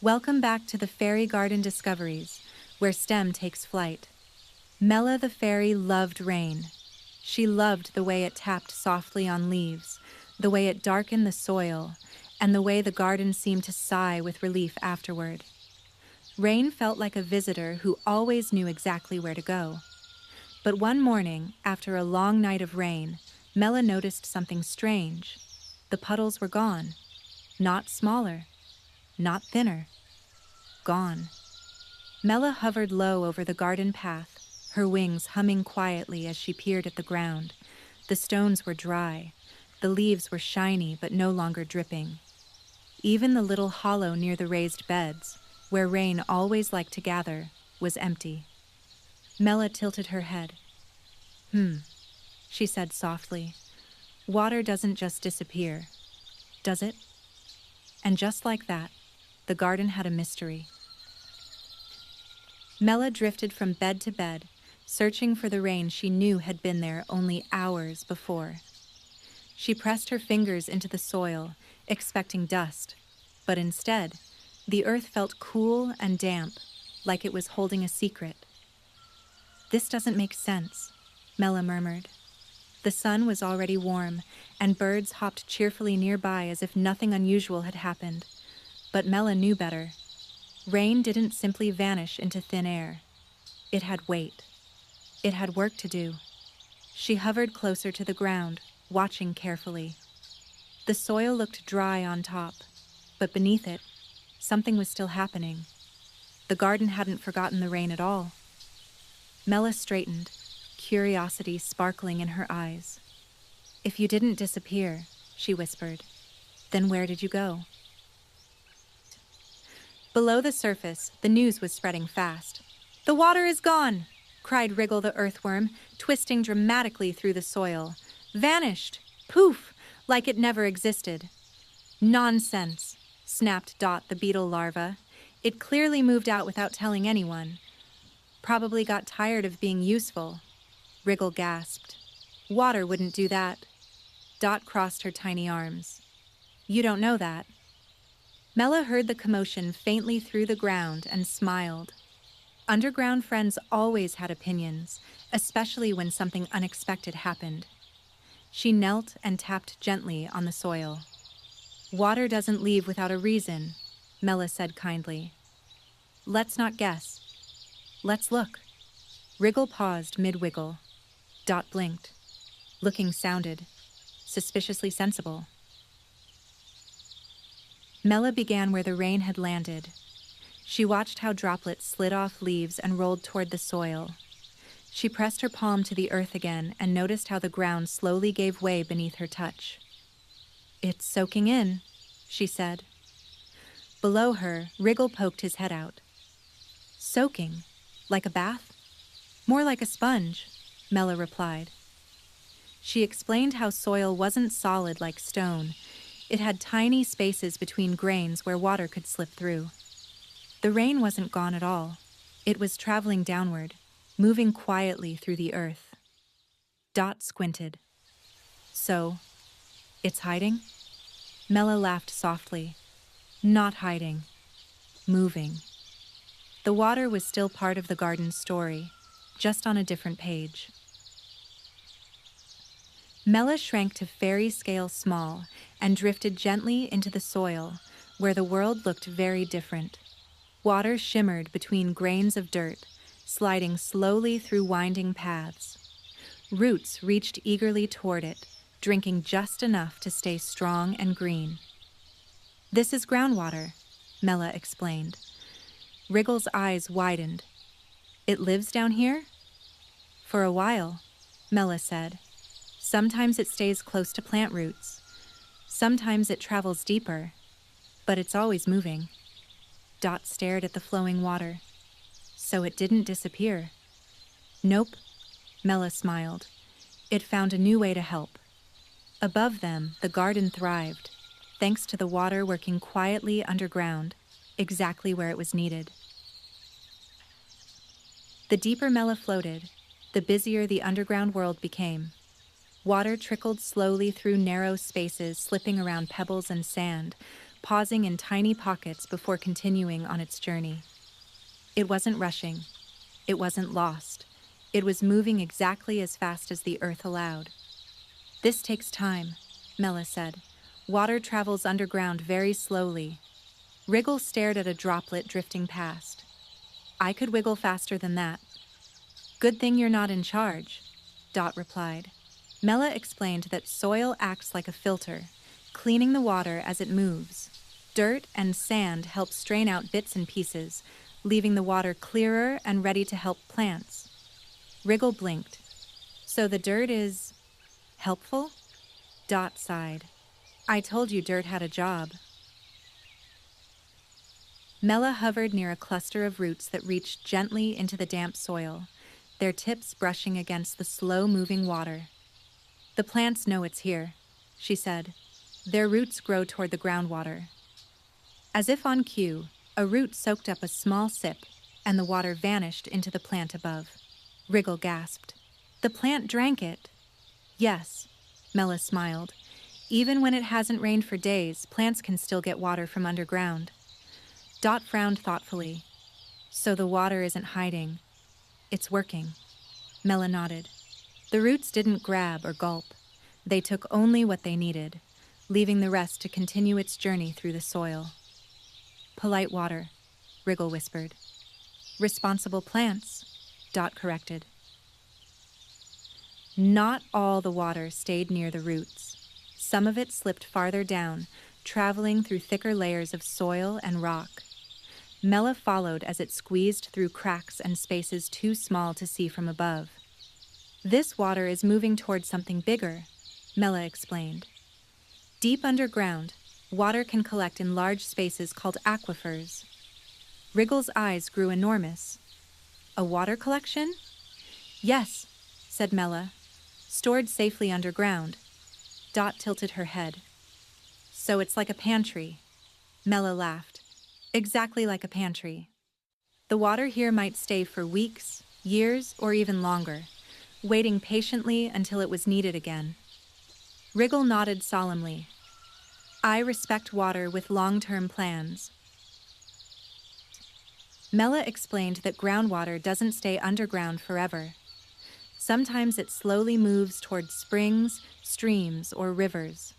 Welcome back to the Fairy Garden Discoveries, where STEM takes flight. Mella the fairy loved rain. She loved the way it tapped softly on leaves, the way it darkened the soil, and the way the garden seemed to sigh with relief afterward. Rain felt like a visitor who always knew exactly where to go. But one morning, after a long night of rain, Mella noticed something strange. The puddles were gone. Not smaller, not thinner. Gone. Mella hovered low over the garden path, her wings humming quietly as she peered at the ground. The stones were dry. The leaves were shiny but no longer dripping. Even the little hollow near the raised beds, where rain always liked to gather, was empty. Mella tilted her head. She said softly. Water doesn't just disappear, does it? And just like that, the garden had a mystery. Mella drifted from bed to bed, searching for the rain she knew had been there only hours before. She pressed her fingers into the soil, expecting dust, but instead, the earth felt cool and damp, like it was holding a secret. This doesn't make sense, Mella murmured. The sun was already warm, and birds hopped cheerfully nearby as if nothing unusual had happened. But Mella knew better. Rain didn't simply vanish into thin air. It had weight. It had work to do. She hovered closer to the ground, watching carefully. The soil looked dry on top, but beneath it, something was still happening. The garden hadn't forgotten the rain at all. Mella straightened, curiosity sparkling in her eyes. If you didn't disappear, she whispered, then where did you go? Below the surface, the news was spreading fast. The water is gone, cried Wriggle the earthworm, twisting dramatically through the soil. Vanished! Poof! Like it never existed. Nonsense, snapped Dot the beetle larva. It clearly moved out without telling anyone. Probably got tired of being useful. Wriggle gasped. Water wouldn't do that. Dot crossed her tiny arms. You don't know that. Mella heard the commotion faintly through the ground and smiled. Underground friends always had opinions, especially when something unexpected happened. She knelt and tapped gently on the soil. Water doesn't leave without a reason, Mella said kindly. Let's not guess. Let's look. Wriggle paused mid-wiggle. Dot blinked. Looking sounded suspiciously sensible. Mella began where the rain had landed. She watched how droplets slid off leaves and rolled toward the soil. She pressed her palm to the earth again and noticed how the ground slowly gave way beneath her touch. It's soaking in, she said. Below her, Wriggle poked his head out. Soaking? Like a bath? More like a sponge, Mella replied. She explained how soil wasn't solid like stone. It had tiny spaces between grains where water could slip through. The rain wasn't gone at all. It was traveling downward, moving quietly through the earth. Dot squinted. So, it's hiding? Mella laughed softly. Not hiding. Moving. The water was still part of the garden's story, just on a different page. Mella shrank to fairy scale small and drifted gently into the soil, where the world looked very different. Water shimmered between grains of dirt, sliding slowly through winding paths. Roots reached eagerly toward it, drinking just enough to stay strong and green. This is groundwater, Mella explained. Wriggle's eyes widened. It lives down here? For a while, Mella said. Sometimes it stays close to plant roots. Sometimes it travels deeper, but it's always moving. Dot stared at the flowing water. So it didn't disappear. Nope, Mella smiled. It found a new way to help. Above them, the garden thrived, thanks to the water working quietly underground, exactly where it was needed. The deeper Mella floated, the busier the underground world became. Water trickled slowly through narrow spaces, slipping around pebbles and sand, pausing in tiny pockets before continuing on its journey. It wasn't rushing. It wasn't lost. It was moving exactly as fast as the earth allowed. "This takes time," Mella said. "Water travels underground very slowly." Wriggle stared at a droplet drifting past. "I could wiggle faster than that." "Good thing you're not in charge," Dot replied. Mella explained that soil acts like a filter, cleaning the water as it moves. Dirt and sand help strain out bits and pieces, leaving the water clearer and ready to help plants. Wriggle blinked. "So the dirt is helpful?" Dot sighed. "I told you dirt had a job." Mella hovered near a cluster of roots that reached gently into the damp soil, their tips brushing against the slow-moving water. "The plants know it's here," she said. "Their roots grow toward the groundwater." As if on cue, a root soaked up a small sip, and the water vanished into the plant above. Wriggle gasped. "The plant drank it." "Yes," Mella smiled. "Even when it hasn't rained for days, plants can still get water from underground." Dot frowned thoughtfully. "So the water isn't hiding. It's working." Mella nodded. The roots didn't grab or gulp. They took only what they needed, leaving the rest to continue its journey through the soil. "Polite water," Wriggle whispered. "Responsible plants," Dot corrected. Not all the water stayed near the roots. Some of it slipped farther down, traveling through thicker layers of soil and rock. Mella followed as it squeezed through cracks and spaces too small to see from above. "This water is moving toward something bigger," Mella explained. "Deep underground, water can collect in large spaces called aquifers." Wriggle's eyes grew enormous. "A water collection?" "Yes," said Mella. "Stored safely underground." Dot tilted her head. "So it's like a pantry." Mella laughed. "Exactly like a pantry. The water here might stay for weeks, years, or even longer, waiting patiently until it was needed again." Wriggle nodded solemnly. "I respect water with long-term plans." Mella explained that groundwater doesn't stay underground forever. Sometimes it slowly moves toward springs, streams, or rivers.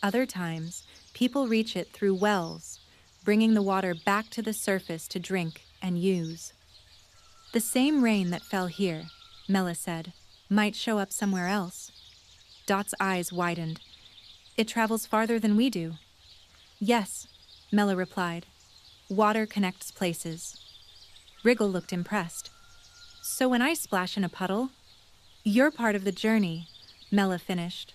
Other times, people reach it through wells, bringing the water back to the surface to drink and use. "The same rain that fell here," Mella said, "might show up somewhere else." Dot's eyes widened. "It travels farther than we do." "Yes," Mella replied. "Water connects places." Wriggle looked impressed. "So when I splash in a puddle?" "You're part of the journey," Mella finished.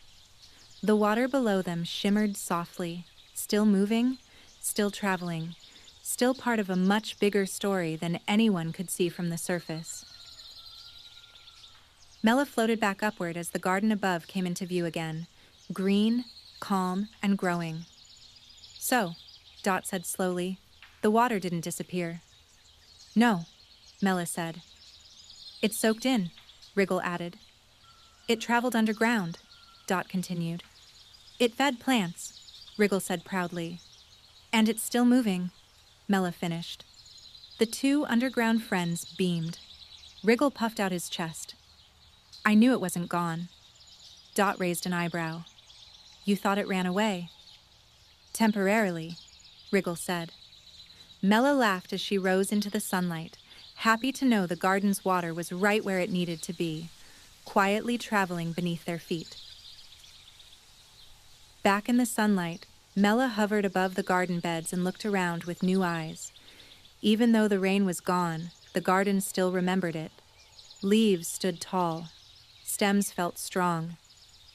The water below them shimmered softly, still moving, still traveling, still part of a much bigger story than anyone could see from the surface. Mella floated back upward as the garden above came into view again, green, calm, and growing. "So," Dot said slowly, "the water didn't disappear." "No," Mella said. "It soaked in," Wriggle added. "It traveled underground," Dot continued. "It fed plants," Wriggle said proudly. "And it's still moving," Mella finished. The two underground friends beamed. Wriggle puffed out his chest. "I knew it wasn't gone." Dot raised an eyebrow. "You thought it ran away?" "Temporarily," Wriggle said. Mella laughed as she rose into the sunlight, happy to know the garden's water was right where it needed to be, quietly traveling beneath their feet. Back in the sunlight, Mella hovered above the garden beds and looked around with new eyes. Even though the rain was gone, the garden still remembered it. Leaves stood tall. Stems felt strong.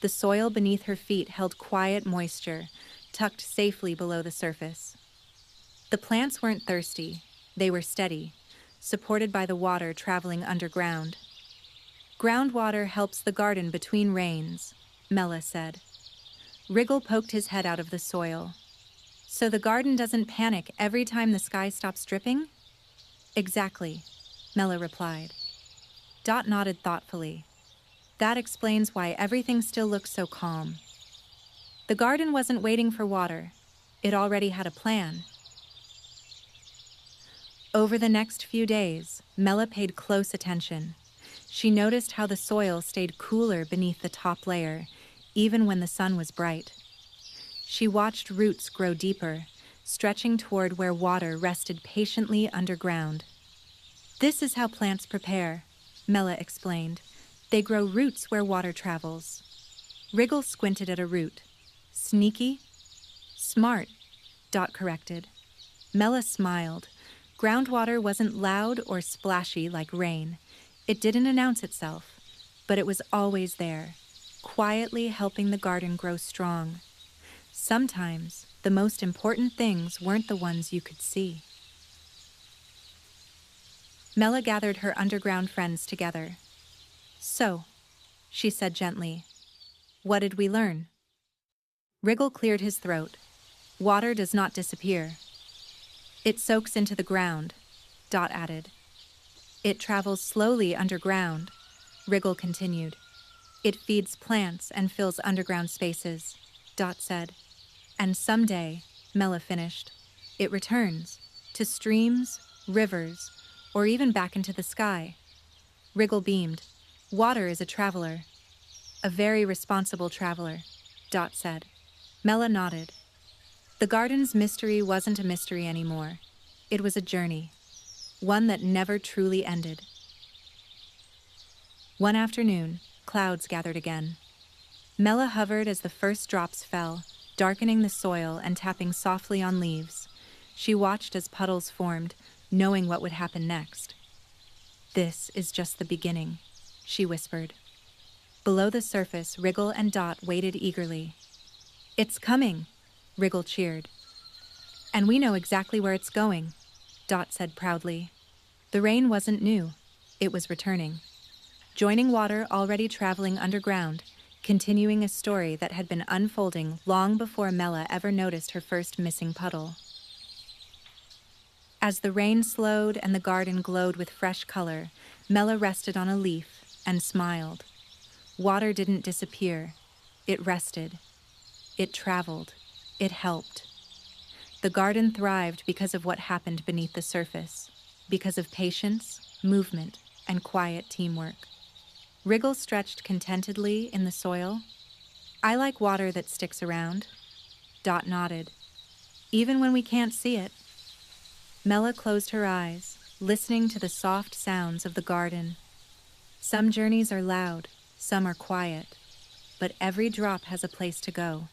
The soil beneath her feet held quiet moisture, tucked safely below the surface. The plants weren't thirsty. They were steady, supported by the water traveling underground. "Groundwater helps the garden between rains," Mella said. Wriggle poked his head out of the soil. "So the garden doesn't panic every time the sky stops dripping?" "Exactly," Mella replied. Dot nodded thoughtfully. "That explains why everything still looks so calm." The garden wasn't waiting for water. It already had a plan. Over the next few days, Mella paid close attention. She noticed how the soil stayed cooler beneath the top layer, even when the sun was bright. She watched roots grow deeper, stretching toward where water rested patiently underground. "This is how plants prepare," Mella explained. "They grow roots where water travels." Wriggle squinted at a root. "Sneaky?" "Smart," Dot corrected. Mella smiled. Groundwater wasn't loud or splashy like rain. It didn't announce itself, but it was always there, quietly helping the garden grow strong. Sometimes, the most important things weren't the ones you could see. Mella gathered her underground friends together. "So," she said gently, "what did we learn?" Wriggle cleared his throat. "Water does not disappear. It soaks into the ground," Dot added. "It travels slowly underground," Wriggle continued. "It feeds plants and fills underground spaces," Dot said. "And someday," Mella finished, "it returns to streams, rivers, or even back into the sky." Wriggle beamed. "Water is a traveler." "A very responsible traveler," Dot said. Mella nodded. The garden's mystery wasn't a mystery anymore. It was a journey, one that never truly ended. One afternoon, clouds gathered again. Mella hovered as the first drops fell, darkening the soil and tapping softly on leaves. She watched as puddles formed, knowing what would happen next. "This is just the beginning," she whispered. Below the surface, Wriggle and Dot waited eagerly. "It's coming," Wriggle cheered. "And we know exactly where it's going," Dot said proudly. The rain wasn't new. It was returning, joining water already traveling underground, continuing a story that had been unfolding long before Mella ever noticed her first missing puddle. As the rain slowed and the garden glowed with fresh color, Mella rested on a leaf and smiled. Water didn't disappear. It rested. It traveled. It helped. The garden thrived because of what happened beneath the surface, because of patience, movement, and quiet teamwork. Wriggle stretched contentedly in the soil. "I like water that sticks around." Dot nodded. "Even when we can't see it." Mella closed her eyes, listening to the soft sounds of the garden. Some journeys are loud, some are quiet, but every drop has a place to go.